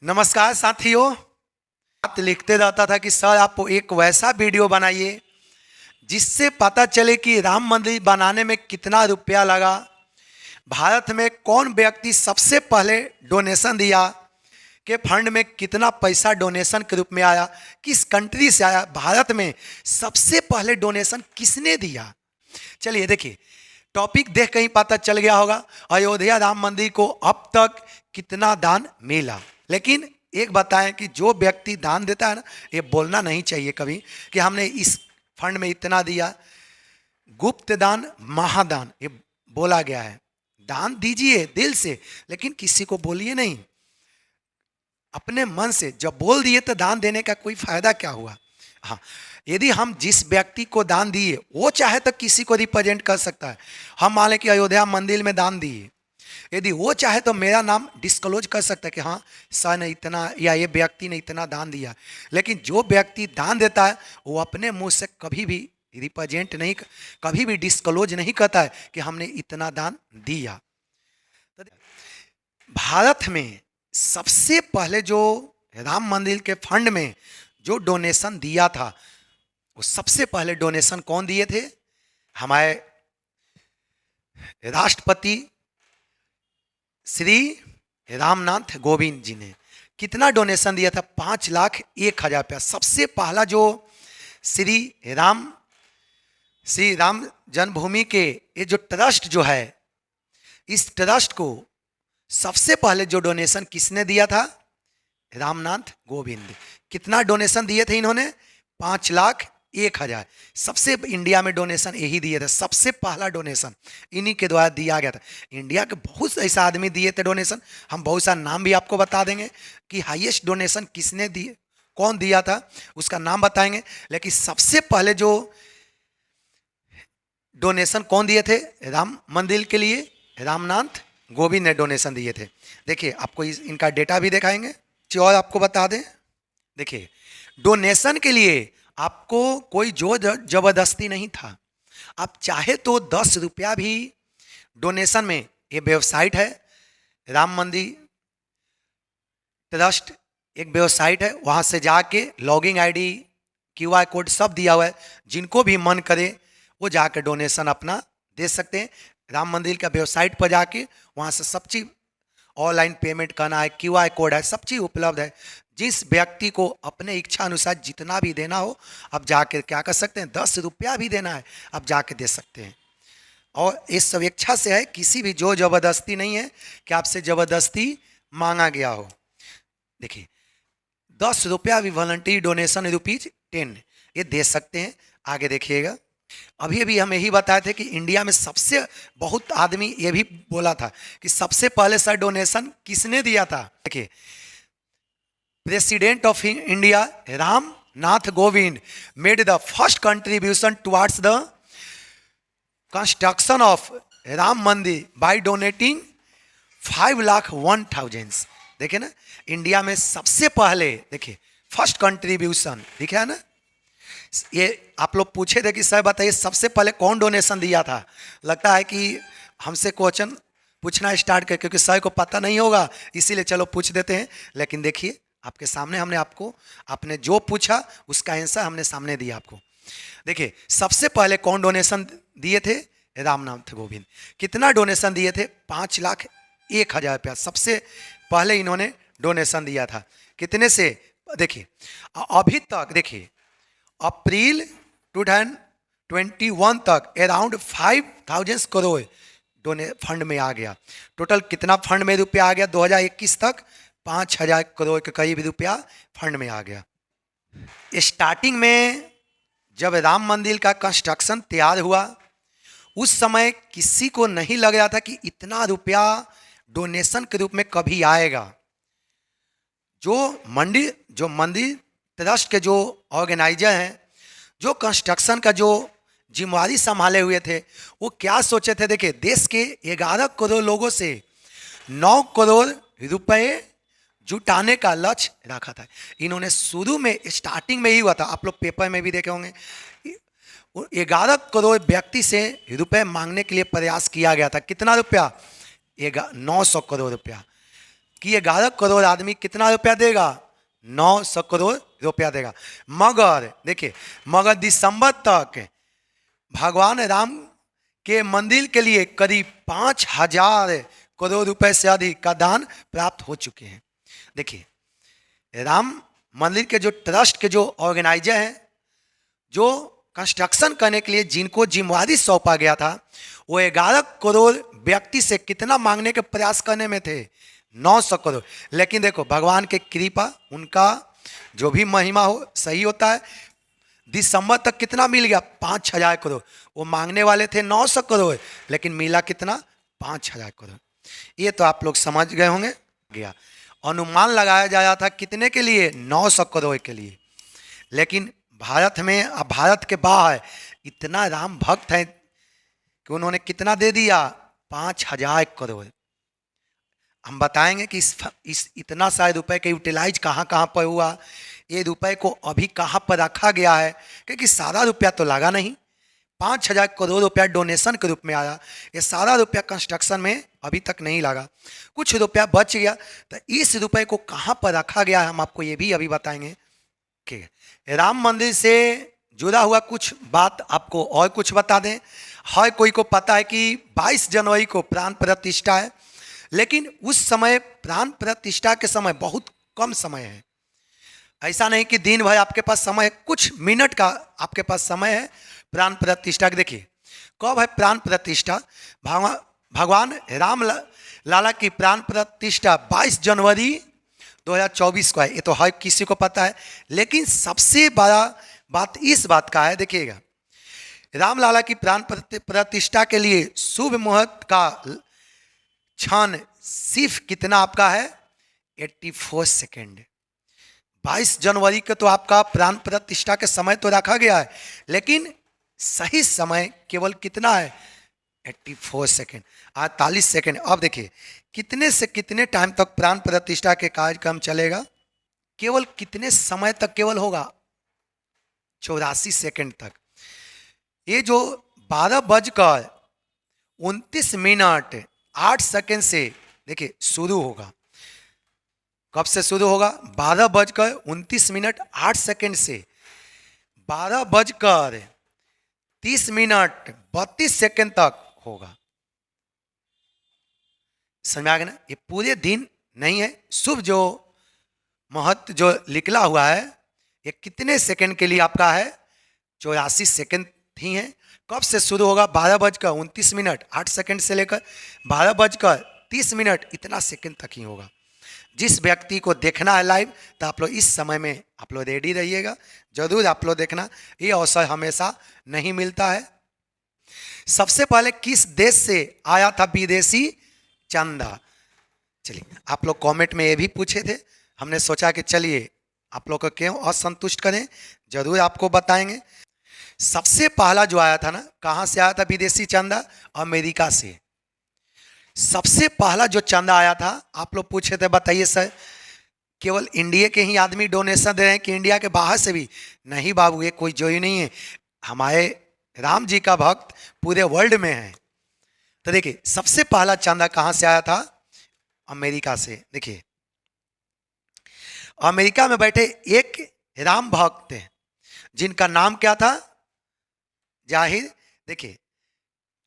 नमस्कार साथियों। बात लिखते रहता था कि सर आप एक वैसा वीडियो बनाइए जिससे पता चले कि राम मंदिर बनाने में कितना रुपया लगा, भारत में कौन व्यक्ति सबसे पहले डोनेशन दिया, के फंड में कितना पैसा डोनेशन के रूप में आया, किस कंट्री से आया, भारत में सबसे पहले डोनेशन किसने दिया। चलिए देखिए, टॉपिक देख कहीं पता चल गया होगा अयोध्या राम मंदिर को अब तक कितना दान मिला। लेकिन एक बताएं कि जो व्यक्ति दान देता है ना, ये बोलना नहीं चाहिए कभी कि हमने इस फंड में इतना दिया। गुप्त दान, महादान, ये बोला गया है। दान दीजिए दिल से, लेकिन किसी को बोलिए नहीं, अपने मन से। जब बोल दिए तो दान देने का कोई फायदा क्या हुआ। हाँ, यदि हम जिस व्यक्ति को दान दिए वो चाहे तो किसी को रिप्रेजेंट कर सकता है। हम मान लें कि अयोध्या मंदिर में दान दिए, यदि वो चाहे तो मेरा नाम डिस्क्लोज कर सकता है कि हाँ सर ने इतना या ये व्यक्ति ने इतना दान दिया। लेकिन जो व्यक्ति दान देता है वो अपने मुंह से कभी भी रिप्रेजेंट नहीं, कभी भी डिस्क्लोज नहीं करता है कि हमने इतना दान दिया। तो भारत में सबसे पहले जो राम मंदिर के फंड में जो डोनेशन दिया था, वो सबसे पहले डोनेशन कौन दिए थे? हमारे राष्ट्रपति श्री रामनाथ कोविंद जी ने। कितना डोनेशन दिया था? 5,01,000 रुपया। सबसे पहला जो श्री राम जन्मभूमि के ये जो ट्रस्ट जो है, इस ट्रस्ट को सबसे पहले जो डोनेशन किसने दिया था? रामनाथ कोविंद। कितना डोनेशन दिए थे इन्होंने? 5,01,000। सबसे इंडिया में डोनेशन यही दिए थे, सबसे पहला डोनेशन इन्हीं के द्वारा दिया गया था। इंडिया के बहुत से ऐसा आदमी दिए थे डोनेशन, हम बहुत सा नाम भी आपको बता देंगे कि हाईएस्ट डोनेशन किसने दिए, कौन दिया था, उसका नाम बताएंगे। लेकिन सबसे पहले जो डोनेशन कौन दिए थे राम मंदिर के लिए? रामनाथ कोविंद ने डोनेशन दिए थे। देखिए, आपको इनका डेटा भी दिखाएंगे, और आपको बता दें। देखिए, डोनेशन के लिए आपको कोई जो जबरदस्ती नहीं था। आप चाहे तो 10 रुपया भी डोनेशन में, ये वेबसाइट है राम मंदिर ट्रस्ट, एक वेबसाइट है, वहां से जाके लॉगिंग आईडी, क्यूआर कोड सब दिया हुआ है। जिनको भी मन करे वो जाकर डोनेशन अपना दे सकते हैं। राम मंदिर का वेबसाइट पर जाके वहां से सब चीज ऑनलाइन पेमेंट करना है, क्यूआर कोड है, सब चीज़ उपलब्ध है। जिस व्यक्ति को अपने इच्छा अनुसार जितना भी देना हो, अब जाकर क्या कर सकते हैं? 10 रुपया भी देना है, अब जाके दे सकते हैं। और इस स्वेच्छा से है, किसी भी जो जबरदस्ती नहीं है कि आपसे जबरदस्ती मांगा गया हो। देखिए, 10 रुपया भी वॉलंटरी डोनेशन ₹10 ये दे सकते हैं। आगे देखिएगा, अभी अभी हम यही बताए थे कि इंडिया में सबसे, बहुत आदमी ये भी बोला था कि सबसे पहले सर डोनेशन किसने दिया था। देखिए, president of India Ram Nath Kovind made the first contribution towards the construction of Ram मंदिर बाय डोनेटिंग 5,01,000। देखिए ना, इंडिया में सबसे पहले, देखिए फर्स्ट कंट्रीब्यूशन दिखा है ना। ये आप लोग पूछे थे कि सर बताइए सबसे पहले कौन डोनेशन दिया था। लगता है कि हमसे क्वेश्चन पूछना स्टार्ट कर, क्योंकि सर को पता नहीं होगा, इसीलिए चलो पूछ देते हैं। लेकिन देखिए, आपके सामने हमने आपको, आपने जो पूछा उसका आंसर हमने सामने दिया आपको। देखिए, सबसे पहले कौन डोनेशन दिए थे? रामनाथ कोविंद। कितना डोनेशन दिए थे? 5,01,000 रुपया सबसे पहले इन्होंने डोनेशन दिया था। कितने से? देखिए, अभी तक देखिए अप्रैल 2021 तक अराउंड 5,000 करोड़ डोने फंड में आ गया। टोटल कितना फंड में रुपया आ गया? 2021 तक 5,000 करोड़ के करीब रुपया फंड में आ गया। स्टार्टिंग में जब राम मंदिर का कंस्ट्रक्शन तैयार हुआ, उस समय किसी को नहीं लग रहा था कि इतना रुपया डोनेशन के रूप में कभी आएगा। जो मंदिर ट्रस्ट के जो ऑर्गेनाइजर हैं, जो कंस्ट्रक्शन का जो जिम्मेवारी संभाले हुए थे, वो क्या सोचे थे? देखिए, देश के 11 करोड़ लोगों से 9 करोड़ रुपए जुटाने का लक्ष्य रखा था। इन्होंने शुरू में, स्टार्टिंग में ही हुआ था, आप लोग पेपर में भी देखे होंगे, 11 करोड़ व्यक्ति से रुपए मांगने के लिए प्रयास किया गया था। कितना रुपया? 900 करोड़ रुपया। कि 11 करोड़ आदमी कितना रुपया देगा, 900 करोड़ रुपया देगा। मगर देखिए, मगर दिसंबर तक भगवान राम के मंदिर के लिए करीब 5,000 करोड़ रुपए से अधिक का दान प्राप्त हो चुके हैं। देखिए, राम मंदिर के जो ट्रस्ट के जो ऑर्गेनाइजर हैं, जो कंस्ट्रक्शन करने के लिए जिनको जिम्मेवारी सौंपा गया था, वो 11 करोड़ व्यक्ति से कितना मांगने के प्रयास करने में थे, 900 करोड़। लेकिन देखो, भगवान की कृपा, उनका जो भी महिमा हो सही होता है। दिसंबर तक कितना मिल गया, 5,000 करोड़। वो मांगने वाले थे 900 करोड़, लेकिन मिला कितना, 5,000 करोड़। ये तो आप लोग समझ गए होंगे। गया अनुमान लगाया जाया था कितने के लिए, 900 करोड़ के लिए। लेकिन भारत में, अब भारत के बाहर इतना राम भक्त है कि उन्होंने कितना दे दिया, 5,000 करोड़। हम बताएंगे कि इस इतना सारे रुपए के यूटिलाइज कहाँ कहाँ पर हुआ, ये रुपए को अभी कहाँ पर रखा गया है, क्योंकि सारा रुपया तो लगा नहीं। 5,000 करोड़ रुपया डोनेशन के रूप में आया, ये सारा रुपया कंस्ट्रक्शन में अभी तक नहीं लगा, कुछ रुपया बच गया। तो इस रुपए को कहाँ पर रखा गया है, हम आपको ये भी अभी बताएंगे। कि राम मंदिर से जुड़ा हुआ कुछ बात आपको और कुछ बता दें। हर कोई को पता है कि 22 जनवरी को प्राण प्रतिष्ठा है, लेकिन उस समय प्राण प्रतिष्ठा के समय बहुत कम समय है। ऐसा नहीं कि दिन भर आपके पास समय है, कुछ मिनट का आपके पास समय है प्राण प्रतिष्ठा के। देखिए, कब है प्राण प्रतिष्ठा, भगवान राम लाला की प्राण प्रतिष्ठा 22 जनवरी 2024 को है। ये तो हर किसी को पता है, लेकिन सबसे बड़ा बात इस बात का है, देखिएगा, राम लाला की प्राण प्रतिष्ठा के लिए शुभ मुहूर्त का क्षण सिर्फ कितना आपका है, 84 सेकेंड। 22 जनवरी के तो आपका प्राण प्रतिष्ठा के समय तो रखा गया है, लेकिन सही समय केवल कितना है, 84 सेकेंड, 48 सेकेंड। अब देखिए, कितने से कितने टाइम तक प्राण प्रतिष्ठा के कार्यक्रम चलेगा, केवल कितने समय तक केवल होगा, 84 सेकेंड तक। ये जो 12:29 से देखिए शुरू होगा। कब से शुरू होगा, 12:29 से 12:30 तक होगा। समझ आ गया ना, ये पूरे दिन नहीं है। शुभ जो महत्व जो निकला हुआ है, ये कितने सेकंड के लिए आपका है, 84 सेकंड ही है। कब से शुरू होगा, 12:29 से लेकर 12:30 इतना सेकंड तक ही होगा। जिस व्यक्ति को देखना है लाइव, तो आप लोग इस समय में आप लोग रेडी रहिएगा, जरूर आप लोग देखना, ये अवसर हमेशा नहीं मिलता है। सबसे पहले किस देश से आया था विदेशी चंदा, चलिए आप लोग कमेंट में ये भी पूछे थे, हमने सोचा कि चलिए आप लोग को क्यों असंतुष्ट करें, जरूर आपको बताएंगे। सबसे पहला जो आया था ना, कहाँ से आया था विदेशी चंदा, अमेरिका से। सबसे पहला जो चंदा आया था, आप लोग पूछे थे बताइए सर केवल इंडिया के ही आदमी डोनेशन दे रहे हैं कि इंडिया के बाहर से भी? नहीं बाबू, ये कोई जो ही नहीं है, हमारे राम जी का भक्त पूरे वर्ल्ड में है। तो देखिए, सबसे पहला चंदा कहाँ से आया था, अमेरिका से। देखिए, अमेरिका में बैठे एक राम भक्त हैं, जिनका नाम क्या था, जाहिर। देखिए,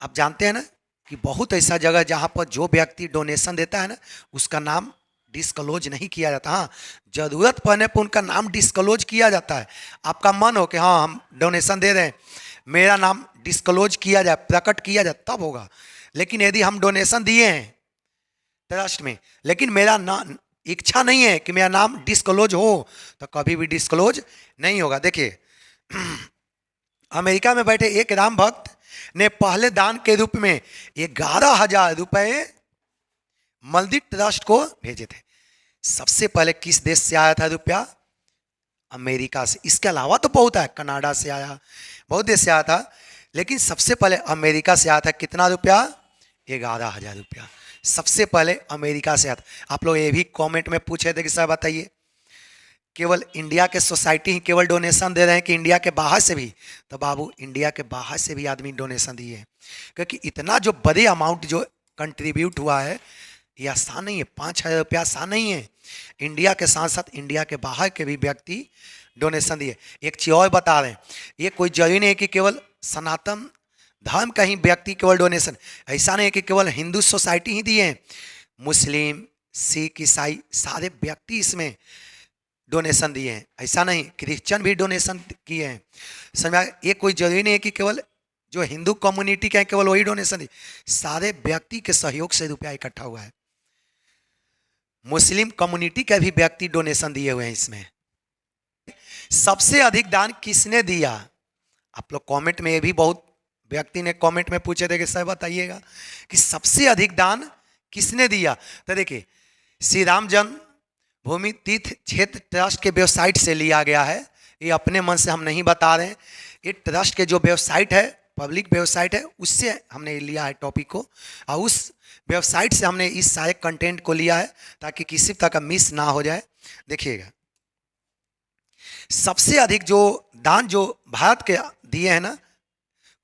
आप जानते हैं ना कि बहुत ऐसा जगह जहाँ पर जो व्यक्ति डोनेशन देता है ना, उसका नाम डिस्क्लोज नहीं किया जाता। हाँ, जरूरत पड़ने पर उनका नाम डिस्क्लोज किया जाता है। आपका मन हो कि हाँ हम डोनेशन दे रहे हैं, मेरा नाम डिस्क्लोज किया जाए, प्रकट किया जाए, तब होगा। लेकिन यदि हम डोनेशन दिए हैं ट्रस्ट में, लेकिन मेरा नाम इच्छा नहीं है कि मेरा नाम डिस्क्लोज हो, तो कभी भी डिस्क्लोज नहीं होगा। देखिए, अमेरिका में बैठे एक राम भक्त ने पहले दान के रूप में 11,000 रुपए मंदिर ट्रस्ट को भेजे थे। सबसे पहले किस देश से आया था रुपया, अमेरिका से। इसके अलावा तो बहुत है, कनाडा से आया, बहुत देश से आया था, लेकिन सबसे पहले अमेरिका से आया था। कितना रुपया, 11,000 रुपया सबसे पहले अमेरिका से आया था। आप लोग ये भी कमेंट में पूछे थे कि सर बताइए केवल इंडिया के सोसाइटी ही केवल डोनेशन दे रहे हैं कि इंडिया के बाहर से भी? तो बाबू, इंडिया के बाहर से भी आदमी डोनेशन दिए हैं, क्योंकि इतना जो बड़े अमाउंट जो कंट्रीब्यूट हुआ है ये आसान नहीं है, 5,000 रुपया आसान नहीं है। इंडिया के साथ साथ इंडिया के बाहर के भी व्यक्ति डोनेशन दिए। एक चीज और बता रहे हैं, ये कोई जरूरी नहीं है कि केवल सनातन धर्म का ही व्यक्ति केवल डोनेशन, ऐसा नहीं है कि केवल हिंदू सोसाइटी ही दिए हैं, मुस्लिम, सिख, ईसाई सारे व्यक्ति इसमें डोनेशन दिए हैं। ऐसा नहीं, क्रिश्चियन भी डोनेशन किए हैं। समझा, ये कोई जरूरी नहीं है कि केवल जो हिंदू कम्युनिटी का है केवल वही डोनेशन दिए, सारे व्यक्ति के सहयोग से रुपया इकट्ठा हुआ है। मुस्लिम कम्युनिटी के भी व्यक्ति डोनेशन दिए हुए हैं इसमें। सबसे अधिक दान किसने दिया? आप लोग कमेंट में, ये भी बहुत व्यक्ति ने कमेंट में पूछे थे कि सर बताइएगा कि सबसे अधिक दान किसने दिया। तो देखिए, श्री राम जन्मभूमि तीर्थ क्षेत्र ट्रस्ट के वेबसाइट से लिया गया है, ये अपने मन से हम नहीं बता रहे हैं। ये ट्रस्ट के जो वेबसाइट है, पब्लिक वेबसाइट है, उससे हमने लिया है टॉपिक को, और उस वेबसाइट से हमने इस सारे कंटेंट को लिया है ताकि किसी तरह का मिस ना हो जाए। देखिएगा, सबसे अधिक जो दान जो भारत के दिए हैं ना,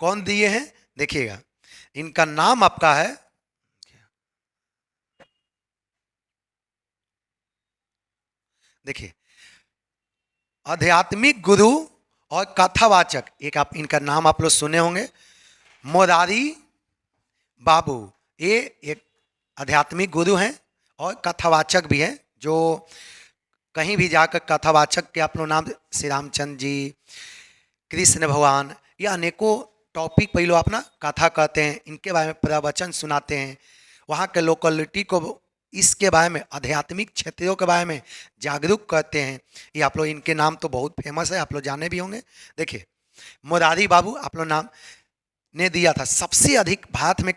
कौन दिए हैं देखिएगा, इनका नाम आपका है, देखिए, आध्यात्मिक गुरु और कथावाचक, एक आप इनका नाम आप लोग सुने होंगे, मोरारी बाबू। ये एक आध्यात्मिक गुरु हैं और कथावाचक भी हैं, जो कहीं भी जाकर कथावाचक के आप लोग नाम, श्री रामचंद्र जी, कृष्ण भगवान, या अनेकों टॉपिक पहले अपना कथा कहते हैं, इनके बारे में प्रवचन सुनाते हैं, वहाँ के लोकलिटी को इसके बारे में, आध्यात्मिक क्षेत्रों के बारे में जागरूक करते हैं। ये आप लोग, इनके नाम तो बहुत फेमस है, आप लोग जाने भी होंगे। देखिए, मोरारी बाबू आप लोग नाम ने दिया था। सबसे अधिक भारत में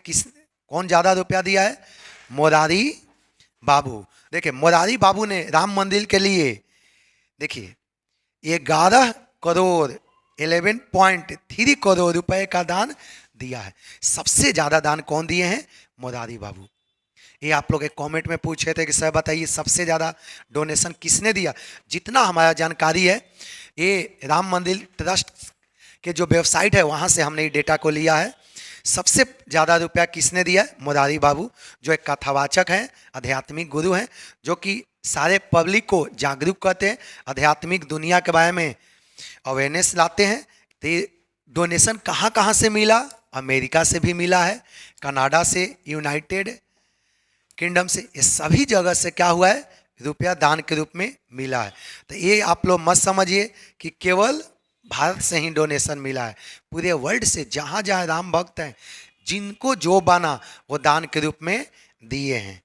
कौन ज़्यादा रुपया दिया है? मोरारी बाबू। देखिए, मोरारी बाबू ने राम मंदिर के लिए देखिए 11 करोड़ 11.3 करोड़ रुपए का दान दिया है। सबसे ज़्यादा दान कौन दिए हैं? मोरारी बाबू। ये आप लोग एक कमेंट में पूछे थे कि सर बताइए सबसे ज़्यादा डोनेशन किसने दिया। जितना हमारा जानकारी है, ये राम मंदिर ट्रस्ट के जो वेबसाइट है वहाँ से हमने ये डेटा को लिया है। सबसे ज़्यादा रुपया किसने दिया है? मोरारी बाबू, जो एक कथावाचक हैं, आध्यात्मिक गुरु हैं, जो कि सारे पब्लिक को जागरूक करते हैं, आध्यात्मिक दुनिया के बारे में अवेयरनेस लाते हैं। तो ये डोनेशन कहाँ कहाँ से मिला? अमेरिका से भी मिला है, कनाडा से, यूनाइटेड किंगडम से, ये सभी जगह से क्या हुआ है? रुपया दान के रूप में मिला है। तो ये आप लोग मत समझिए कि केवल भारत से ही डोनेशन मिला है, पूरे वर्ल्ड से जहाँ जहाँ राम भक्त हैं, जिनको जो बना वो दान के रूप में दिए हैं।